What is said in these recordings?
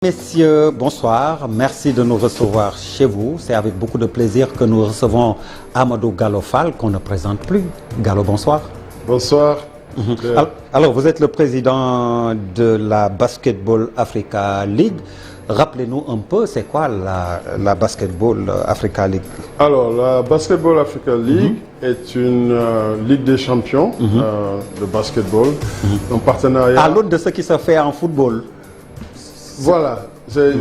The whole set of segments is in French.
Messieurs, bonsoir. Merci de nous recevoir chez vous. C'est avec beaucoup de plaisir que nous recevons Amadou Gallo Fall, qu'on ne présente plus. Gallo, bonsoir. Bonsoir. Alors, vous êtes le président de la Basketball Africa League. Rappelez-nous un peu, c'est quoi la Basketball Africa League? Alors, la Basketball Africa League est une ligue des champions de basketball, un partenariat. À l'autre de ce qui se fait en football. Voilà,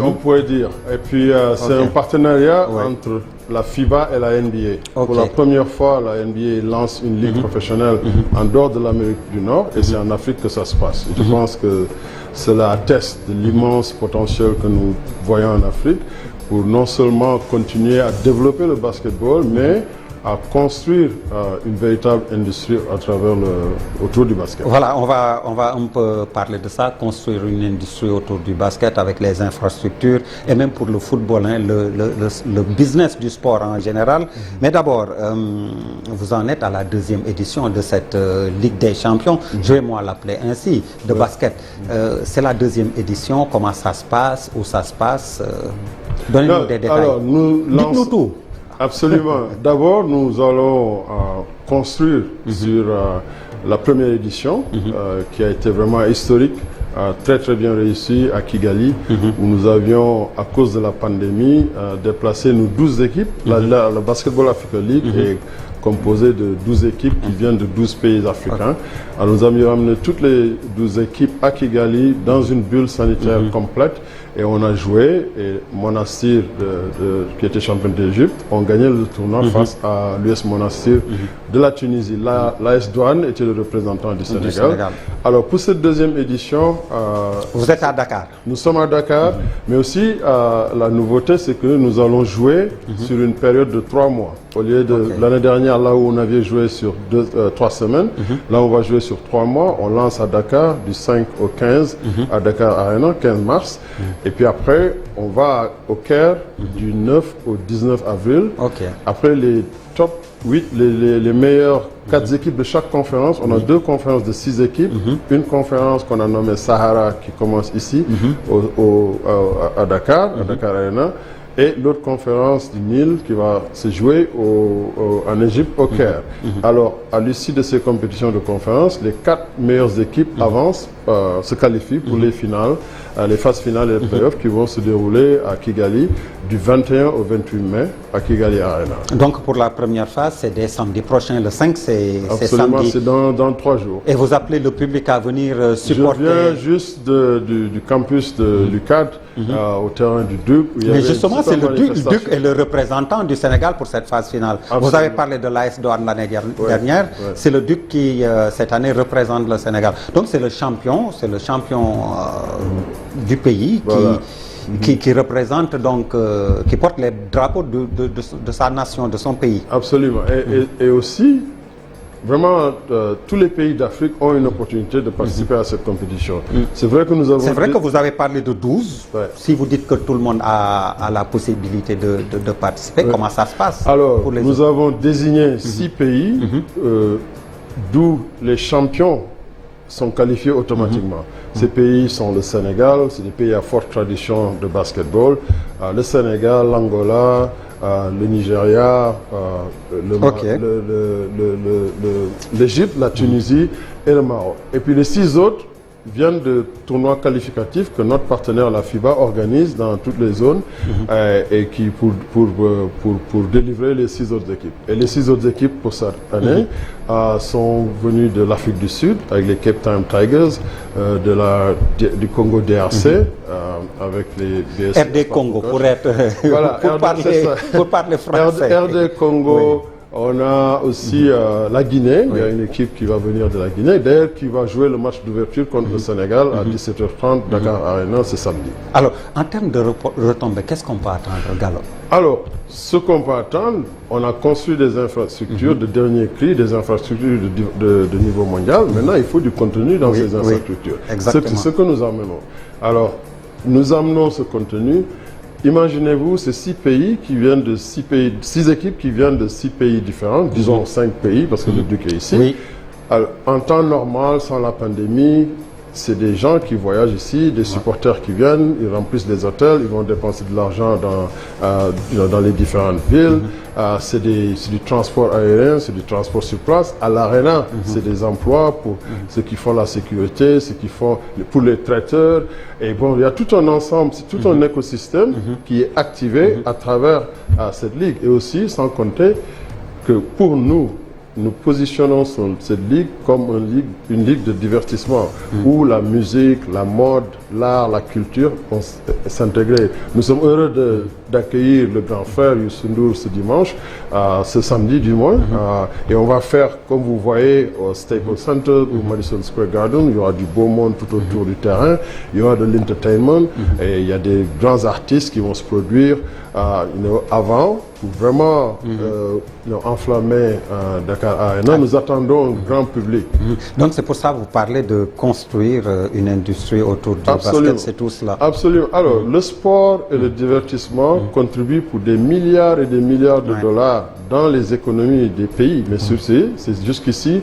on pourrait dire. Et puis, c'est un partenariat entre la FIBA et la NBA. Pour la première fois, la NBA lance une ligue professionnelle en dehors de l'Amérique du Nord, et c'est en Afrique que ça se passe. Et je pense que cela atteste de l'immense potentiel que nous voyons en Afrique pour non seulement continuer à développer le basketball, mais à construire une véritable industrie à travers autour du basket. Voilà, on va un peu parler de ça, construire une industrie autour du basket avec les infrastructures et même pour le football, hein, le business du sport en général. Mais d'abord, vous en êtes à la deuxième édition de cette Ligue des champions, je vais moi l'appeler ainsi, de basket. C'est la deuxième édition, comment ça se passe, où ça se passe, donnez-nous des détails. Alors, dites-nous tout. Absolument. D'abord, nous allons construire sur la première édition, qui a été vraiment historique, très très bien réussie à Kigali, où nous avions, à cause de la pandémie, déplacé nos 12 équipes. La Basketball Africa League est composée de 12 équipes qui viennent de 12 pays africains. Alors, nous avions amené toutes les 12 équipes à Kigali dans une bulle sanitaire complète. Et on a joué, et Monastir, qui était champion d'Égypte, ont gagné le tournoi face à l'US Monastir de la Tunisie. L'AS Douane était le représentant du Sénégal. Alors pour cette deuxième édition... vous êtes à Dakar? Nous sommes à Dakar, mais aussi la nouveauté, c'est que nous allons jouer sur une période de 3 mois. Au lieu de l'année dernière, là où on avait joué sur 3 semaines, là on va jouer sur 3 mois. On lance à Dakar du 5 au 15, à Dakar Arena, 15 mars. Et puis après, on va au Caire du 9 au 19 avril. Après les top 8, les meilleures 4 équipes de chaque conférence. On a 2 conférences de 6 équipes. Une conférence qu'on a nommée Sahara qui commence ici à Dakar, à Dakar Arena. Et l'autre conférence du Nil qui va se jouer en Égypte, au Caire. Alors, à l'issue de ces compétitions de conférence, les 4 meilleures équipes avancent, se qualifient pour les finales, les phases finales et les playoffs qui vont se dérouler à Kigali du 21 au 28 mai à Kigali Arena. Donc, pour la première phase, c'est dès samedi prochain. Le 5, c'est samedi. Absolument, c'est dans 3 jours. Et vous appelez le public à venir supporter? Je viens juste du campus de l'UCAD au terrain du Duc. Mais justement, c'est le Duc est le représentant du Sénégal pour cette phase finale. Absolument. Vous avez parlé de l'AS Douane l'année dernière. C'est le Duc qui, cette année, représente le Sénégal. Donc, c'est le champion du pays qui représente donc, qui porte les drapeaux de sa nation, de son pays. Absolument. Et aussi, vraiment, tous les pays d'Afrique ont une opportunité de participer à cette compétition. C'est vrai que nous avons... C'est vrai que vous avez parlé de 12. Si vous dites que tout le monde a la possibilité de participer, comment ça se passe? Alors, pour les nous avons désigné 6 pays, d'où les champions sont qualifiés automatiquement. Ces pays sont le Sénégal, c'est des pays à forte tradition de basketball. Le Sénégal, l'Angola, le Nigeria, l'Égypte, la Tunisie et le Maroc. Et puis les 6 autres viennent de tournois qualificatifs que notre partenaire, la FIBA, organise dans toutes les zones et qui pour délivrer les 6 autres équipes. Et les 6 autres équipes pour cette année sont venues de l'Afrique du Sud avec les Cape Time Tigers, du Congo DRC avec les BS. RD Congo pour être voilà, pour parler français. RD Congo. On a aussi la Guinée, il y a une équipe qui va venir de la Guinée, d'ailleurs qui va jouer le match d'ouverture contre le Sénégal à 17h30, Dakar Arena, c'est samedi. Alors, en termes de retombées, qu'est-ce qu'on peut attendre, Gallo? Alors, ce qu'on peut attendre, on a construit des infrastructures de dernier cri, des infrastructures de niveau mondial. Maintenant, il faut du contenu dans ces infrastructures. C'est ce que nous amenons. Alors, nous amenons ce contenu. Imaginez-vous ces 6 pays qui viennent de 6 équipes qui viennent de 6 pays différents, disons 5 pays parce que le Duc est ici. Alors, en temps normal, sans la pandémie, c'est des gens qui voyagent ici, des supporters qui viennent, ils remplissent les hôtels, ils vont dépenser de l'argent dans les différentes villes. C'est du transport aérien, c'est du transport sur place. À l'Arena, c'est des emplois pour ceux qui font la sécurité, ceux qui font pour les traiteurs. Et bon, il y a tout un ensemble, c'est tout un écosystème qui est activé à travers cette ligue. Et aussi, sans compter que pour nous positionnons cette ligue comme une ligue de divertissement où la musique, la mode, l'art, la culture vont s'intégrer. Nous sommes heureux d'accueillir le grand frère Youssou N'Dour ce dimanche, ce samedi du moins, et on va faire, comme vous voyez, au Staples Center ou Madison Square Garden, il y aura du beau monde tout autour du terrain, il y aura de l'entertainment, et il y a des grands artistes qui vont se produire avant pour vraiment enflammer Dakar Arena. Nous attendons un grand public. Donc c'est pour ça que vous parlez de construire une industrie autour du basket, c'est tout cela. Absolument. Alors, le sport et le divertissement contribuent pour des milliards et des milliards de dollars dans les économies des pays. Mais c'est jusqu'ici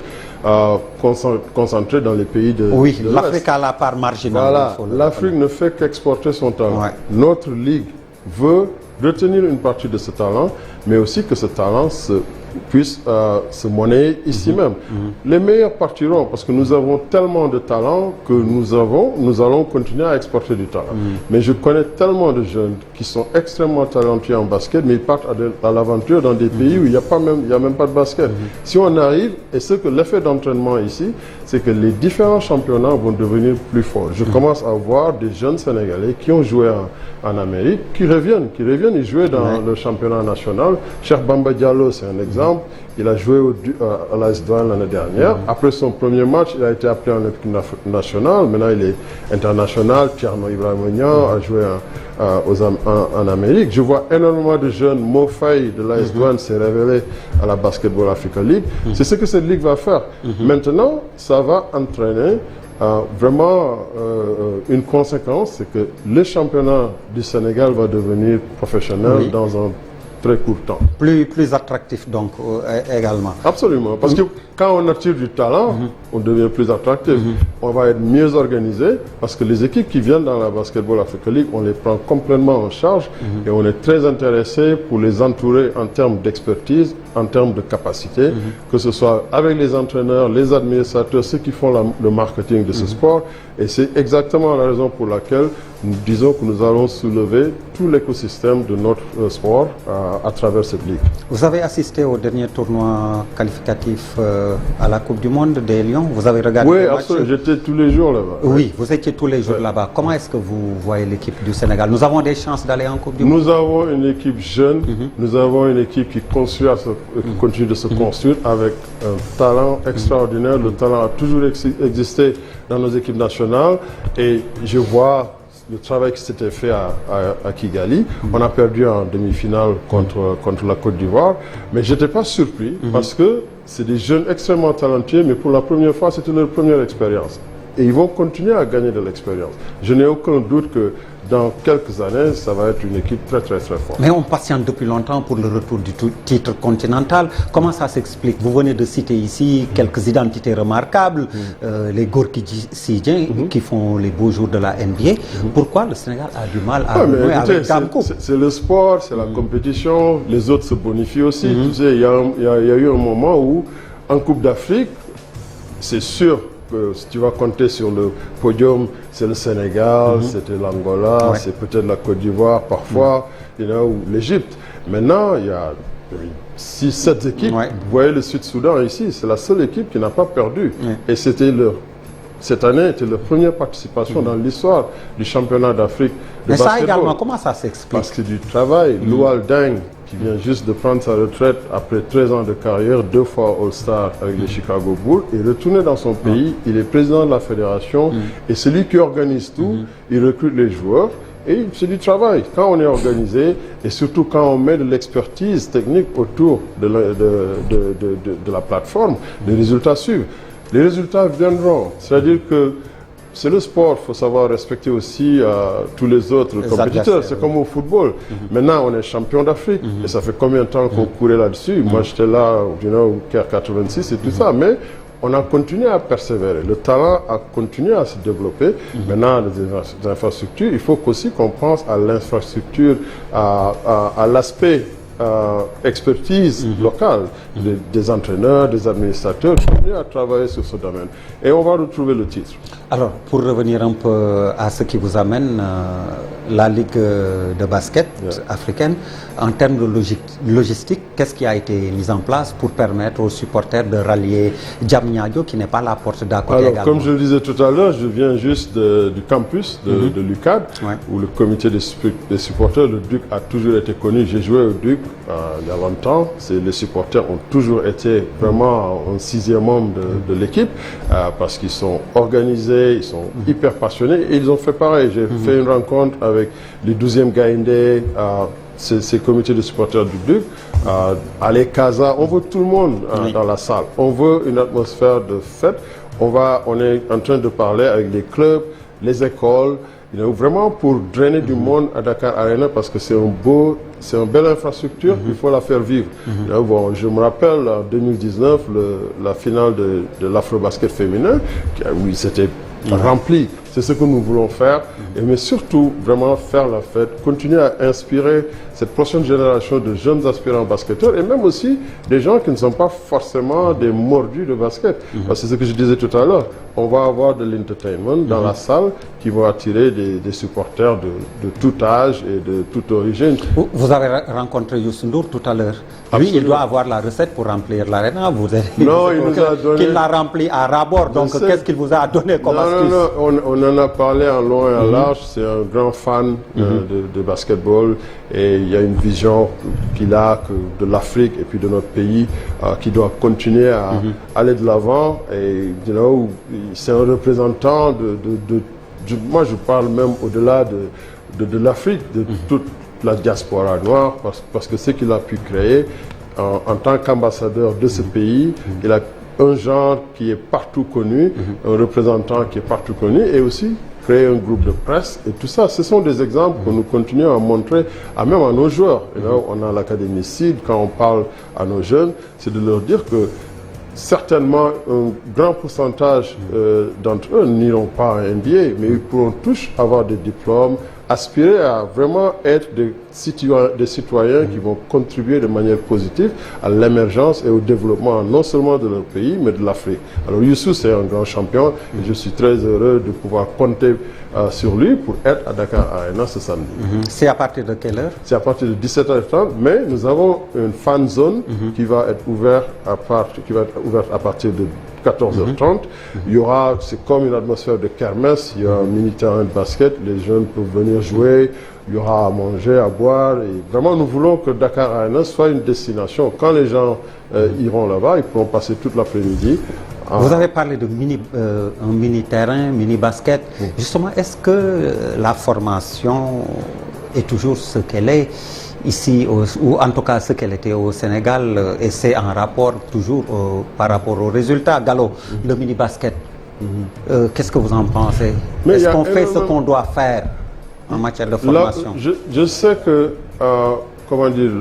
concentré dans les pays de Oui, de l'Afrique a la part marginale. Voilà, l'Afrique ne fait qu'exporter son talent. Notre ligue veut retenir une partie de ce talent, mais aussi que ce talent puisse se monnayer ici même. Les meilleurs partiront parce que nous avons tellement de talent que nous allons continuer à exporter du talent. Mais je connais tellement de jeunes qui sont extrêmement talentueux en basket, mais ils partent à l'aventure dans des pays où il n'y a même pas de basket. Si on arrive, et ce que l'effet d'entraînement ici, c'est que les différents championnats vont devenir plus forts. Je commence à voir des jeunes Sénégalais qui ont joué en Amérique, qui reviennent et jouer dans le championnat national. Cheikh Bamba Diallo, c'est un exemple. Il a joué à l'AS Douanes l'année dernière. Après son premier match, il a été appelé en équipe nationale. Maintenant, il est international. Thierno Ibrahima Niang a joué en Amérique. Je vois énormément de jeunes. Mo Faye de l'AS Douanes s'est révélé à la Basketball Africa League. C'est ce que cette ligue va faire. Maintenant, ça va entraîner vraiment une conséquence, c'est que le championnat du Sénégal va devenir professionnel dans un très court temps. Plus attractif donc également. Absolument, parce que quand on attire du talent, on devient plus attractif. On va être mieux organisé parce que les équipes qui viennent dans la Basketball Africa League, on les prend complètement en charge et on est très intéressé pour les entourer en termes d'expertise, en termes de capacité, que ce soit avec les entraîneurs, les administrateurs, ceux qui font le marketing de ce sport. Et c'est exactement la raison pour laquelle nous disons que nous allons soulever tout l'écosystème de notre sport à travers cette ligue. Vous avez assisté au dernier tournoi qualificatif à la Coupe du Monde des Lions. Vous avez regardé Oui, le match? absolument. J'étais tous les jours là-bas. Oui, vous étiez tous les jours là-bas. Comment est-ce que vous voyez l'équipe du Sénégal? Nous avons des chances d'aller en Coupe du Monde? Nous avons une équipe jeune. Nous avons une équipe qui continue de se construire avec un talent extraordinaire. Le talent a toujours existé dans nos équipes nationales et je vois le travail qui s'était fait à Kigali. On a perdu en demi-finale contre la Côte d'Ivoire, mais je n'étais pas surpris parce que c'est des jeunes extrêmement talentueux, mais pour la première fois, c'était leur première expérience. Et ils vont continuer à gagner de l'expérience. Je n'ai aucun doute que dans quelques années, ça va être une équipe très très très forte. Mais on patiente depuis longtemps pour le retour du titre continental. Comment ça s'explique? Vous venez de citer ici quelques identités remarquables, les Gorgui Sy Dieng qui font les beaux jours de la NBA. Pourquoi le Sénégal a du mal à renouer avec Gamkou? C'est le sport, c'est la compétition, les autres se bonifient aussi. Tu sais, il y a eu un moment où, en Coupe d'Afrique, c'est sûr que si tu vas compter sur le podium, c'est le Sénégal, c'était l'Angola, c'est peut-être la Côte d'Ivoire parfois, ou l'Égypte. Maintenant, il y a 6-7 équipes. Vous voyez le Sud-Soudan ici, c'est la seule équipe qui n'a pas perdu. Et cette année était leur première participation dans l'histoire du championnat d'Afrique de basketball. Mais ça également, comment ça s'explique? Parce que du travail. Luol Deng, qui vient juste de prendre sa retraite après 13 ans de carrière, 2 fois All-Star avec les Chicago Bulls, est retourné dans son pays, il est président de la fédération, et celui qui organise tout, il recrute les joueurs, et c'est du travail. Quand on est organisé, et surtout quand on met de l'expertise technique autour de la plateforme, les résultats suivent. Les résultats viendront, c'est-à-dire que c'est le sport, il faut savoir respecter aussi tous les autres compétiteurs. C'est comme au football. Maintenant, on est champion d'Afrique. Et ça fait combien de temps qu'on courait là-dessus? Moi, j'étais là, Caire 86 et tout ça. Mais on a continué à persévérer. Le talent a continué à se développer. Maintenant, les infrastructures, il faut aussi qu'on pense à l'infrastructure, à l'aspect expertise locale des entraîneurs, des administrateurs qui continuent à travailler sur ce domaine. Et on va retrouver le titre. Alors, pour revenir un peu à ce qui vous amène, la Ligue de basket africaine, en termes de logistique, qu'est-ce qui a été mis en place pour permettre aux supporters de rallier Diamniadio, qui n'est pas la porte d'à côté également? Comme je le disais tout à l'heure, je viens juste du campus de l'UCAD, où le comité des supporters, le DUC a toujours été connu. J'ai joué au DUC il y a longtemps. Les supporters ont toujours été vraiment un sixième membre de l'équipe parce qu'ils sont organisés, ils sont hyper passionnés et ils ont fait pareil. J'ai fait une rencontre avec les 12e Gaïndé, ces comités de supporters du DUC, Allez Casa, on veut tout le monde dans la salle. On veut une atmosphère de fête. On est en train de parler avec les clubs, les écoles, vraiment pour drainer du monde à Dakar Arena parce que c'est une belle infrastructure, il faut la faire vivre. Bon, je me rappelle en 2019, la finale de l'Afro-Basket féminin, où c'était rempli. C'est ce que nous voulons faire, mais surtout vraiment faire la fête, continuer à inspirer cette prochaine génération de jeunes aspirants basketteurs et même aussi des gens qui ne sont pas forcément des mordus de basket. Parce que c'est ce que je disais tout à l'heure, on va avoir de l'entertainment dans la salle qui vont attirer des supporters de tout âge et de toute origine. Vous avez rencontré Youssou N'Dour tout à l'heure. Lui, il doit avoir la recette pour remplir l'arena. Non, il nous a donné... Qu'il l'a rempli à ras-bord. Donc, qu'est-ce qu'il vous a donné comme astuce? Non, on en a parlé en long et en large. C'est un grand fan de basketball et il y a une vision qu'il a de l'Afrique et puis de notre pays qui doit continuer à aller de l'avant. Et c'est un représentant moi, je parle même au-delà de l'Afrique, de toute la diaspora noire, parce que ce qu'il a pu créer en tant qu'ambassadeur de ce pays, il a un genre qui est partout connu, un représentant qui est partout connu, et aussi créer un groupe de presse. Et tout ça, ce sont des exemples que nous continuons à montrer, même à nos joueurs. Et là, on a l'Académie CID, quand on parle à nos jeunes, c'est de leur dire que certainement, un grand pourcentage d'entre eux n'iront pas à NBA, mais ils pourront tous avoir des diplômes, aspirer à vraiment être des citoyens qui vont contribuer de manière positive à l'émergence et au développement non seulement de leur pays, mais de l'Afrique. Alors Youssou, c'est un grand champion et je suis très heureux de pouvoir compter sur lui pour être à Dakar Arena ce samedi. C'est à partir de quelle heure? C'est à partir de 17h30, mais nous avons une fan zone qui va être ouverte à partir de 14h30. Il y aura, c'est comme une atmosphère de kermesse, il y a un mini terrain de basket, les jeunes peuvent venir jouer, il y aura à manger, à boire. Et vraiment, nous voulons que Dakar Arena soit une destination. Quand les gens iront là-bas, ils pourront passer toute l'après-midi. Vous avez parlé de un mini terrain, mini basket. Justement, est-ce que la formation est toujours ce qu'elle est ici, ou en tout cas ce qu'elle était au Sénégal, et c'est en rapport toujours par rapport aux résultats? Gallo, le mini basket, qu'est-ce que vous en pensez? Est-ce qu'on fait ce qu'on doit faire en matière de formation? Là, je sais que, comment dire,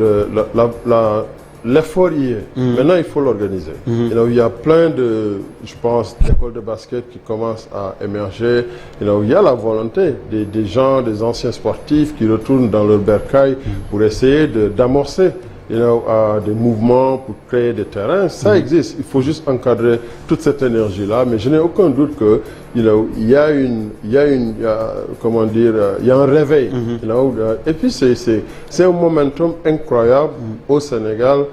l'effort y est. Maintenant, il faut l'organiser. Il y a plein de, je pense, d'écoles de basket qui commencent à émerger. Il y a la volonté des gens, des anciens sportifs qui retournent dans leur bercail pour essayer d'amorcer des mouvements pour créer des terrains. Ça existe. Il faut juste encadrer toute cette énergie-là. Mais je n'ai aucun doute que il y a un réveil. Et puis c'est un momentum incroyable au Sénégal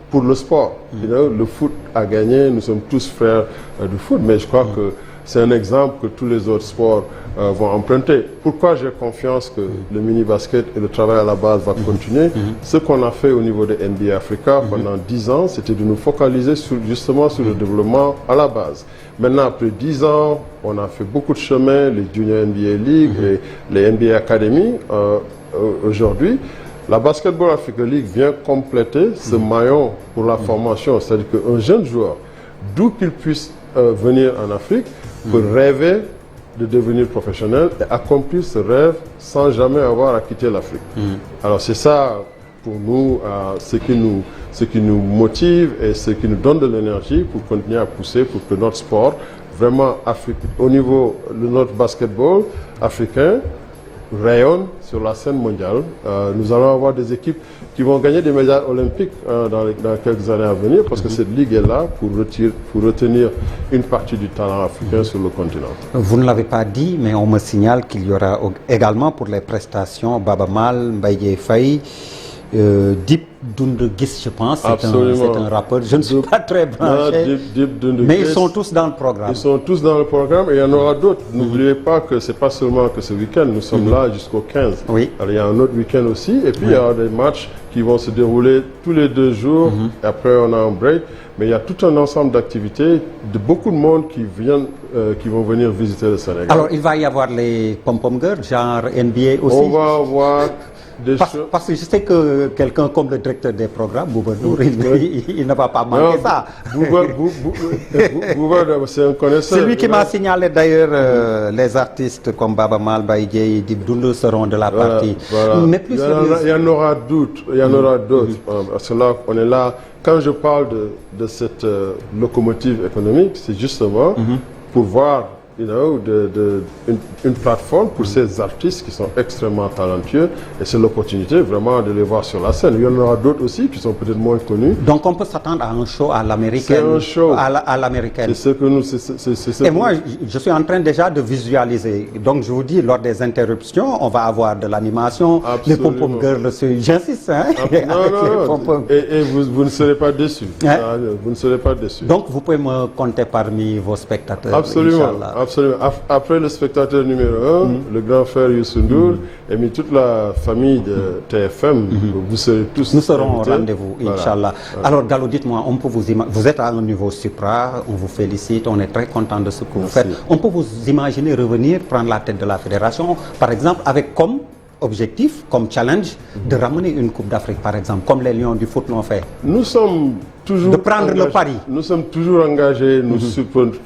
pour le sport. Le foot a gagné. Nous sommes tous frères du foot, mais je crois que c'est un exemple que tous les autres sports vont emprunter. Pourquoi j'ai confiance que le mini-basket et le travail à la base va continuer? Ce qu'on a fait au niveau de NBA Africa pendant 10 ans, c'était de nous focaliser justement sur le développement à la base. Maintenant, après 10 ans, on a fait beaucoup de chemin, les Junior NBA League et les NBA Academy. Aujourd'hui, la Basketball Africa League vient compléter ce maillon pour la formation. C'est-à-dire qu'un jeune joueur, d'où qu'il puisse venir en Afrique, peut rêver de devenir professionnel et accomplir ce rêve sans jamais avoir à quitter l'Afrique. Alors c'est ça pour nous ce qui nous motive et ce qui nous donne de l'énergie pour continuer à pousser pour que notre sport, vraiment au niveau de notre basketball africain, rayonne sur la scène mondiale. Nous allons avoir des équipes qui vont gagner des médailles olympiques dans quelques années à venir parce que cette ligue est là pour retenir une partie du talent africain sur le continent. Vous ne l'avez pas dit, mais on me signale qu'il y aura également pour les prestations Baba Mal, Mbaye Faye, Dip Doundou Guiss, je pense, c'est un rappeur. Je ne suis pas très branché, mais ils sont tous dans le programme. Ils sont tous dans le programme et il y en aura d'autres. N'oubliez pas que ce n'est pas seulement que ce week-end, nous sommes là jusqu'au 15. Oui. Alors, il y a un autre week-end aussi et puis il y aura des matchs qui vont se dérouler tous les 2 jours. Et après, on a un break. Mais il y a tout un ensemble d'activités de beaucoup de monde qui vont venir visiter le Sénégal. Alors, il va y avoir les pom-pom girls, genre NBA aussi. On va avoir des choses. Parce que je sais que quelqu'un comme le directeur des programmes, Bouba Ndour, il ne va pas manquer ça. Bouba, c'est un connaisseur. C'est lui qui m'a signalé d'ailleurs les artistes comme Baba Mal, Baye Dieye, Dip Doundou seront de la partie. Voilà. Mais plus il y en aura d'autres. Il y en aura d'autres. Parce que là, on est là. Quand je parle de cette locomotive économique, c'est justement pour voir une plateforme pour ces artistes qui sont extrêmement talentueux et c'est l'opportunité vraiment de les voir sur la scène. Il y en aura d'autres aussi qui sont peut-être moins connus. Donc on peut s'attendre à un show à l'américaine. C'est un show à l'américaine. C'est ce que nous. Et moi, je suis en train déjà de visualiser. Donc je vous dis, lors des interruptions, on va avoir de l'animation, les pom-pom girls. J'insiste, hein. Et vous ne serez pas déçus. Hein? Vous ne serez pas déçus. Donc vous pouvez me compter parmi vos spectateurs. Absolument. Absolument. Après le spectateur numéro 1, le grand frère Youssou Ndour, et puis toute la famille de TFM, vous serez tous. Nous serons au rendez-vous, voilà. Inch'Allah. Voilà. Alors Gallo, dites-moi, on peut vous êtes à un niveau supra, on vous félicite, on est très content de ce que vous faites. On peut vous imaginer revenir prendre la tête de la fédération, par exemple, avec comme objectif, comme challenge, de ramener une Coupe d'Afrique, par exemple, comme les Lions du foot l'ont fait. Nous sommes toujours de prendre engagés. Le pari. Nous sommes toujours engagés.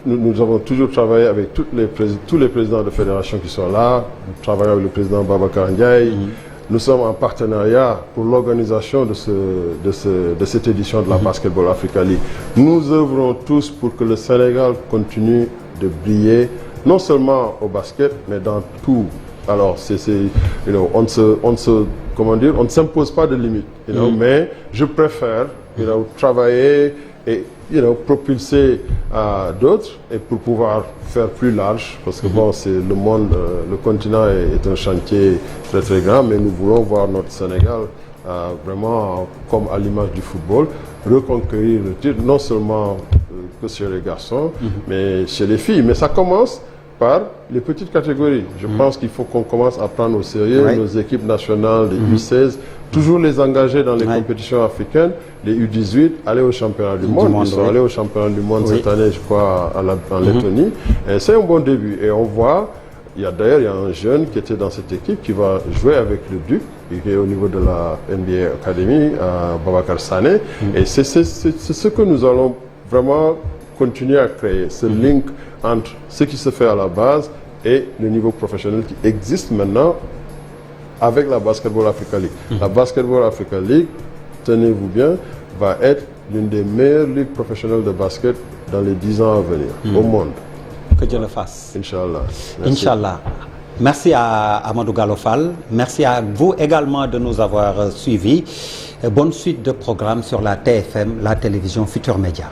Nous avons toujours travaillé avec tous les présidents de fédération qui sont là. Nous travaillons avec le président Babacar Ndiaye. Nous sommes en partenariat pour l'organisation de cette édition de la Basketball Africa League. Nous œuvrons tous pour que le Sénégal continue de briller, non seulement au basket, mais dans tout. Alors, on ne s'impose pas de limites, mais je préfère, travailler et, propulser d'autres et pour pouvoir faire plus large, parce que bon, c'est le monde, le continent est un chantier très très grand, mais nous voulons voir notre Sénégal vraiment comme à l'image du football, reconquérir le titre, non seulement que chez les garçons, mais chez les filles. Mais ça commence par les petites catégories. Je pense qu'il faut qu'on commence à prendre au sérieux nos équipes nationales, les U16, toujours les engager dans les compétitions africaines, les U18, aller au championnat du monde. Ils sont allés au championnat du monde cette année, je crois, en Lettonie. Et c'est un bon début. Et on voit, d'ailleurs, il y a un jeune qui était dans cette équipe qui va jouer avec le Duc, qui est au niveau de la NBA Academy, Babacar Sané. Et c'est ce que nous allons vraiment continuer à créer, ce link entre ce qui se fait à la base et le niveau professionnel qui existe maintenant avec la Basketball Africa League. La Basketball Africa League, tenez-vous bien, va être l'une des meilleures ligues professionnelles de basket dans les 10 ans à venir au monde. Que Dieu le fasse. Inch'Allah. Inch'Allah. Merci à Amadou Gallo Fall. Merci à vous également de nous avoir suivis. Bonne suite de programmes sur la TFM, la télévision Futur Média.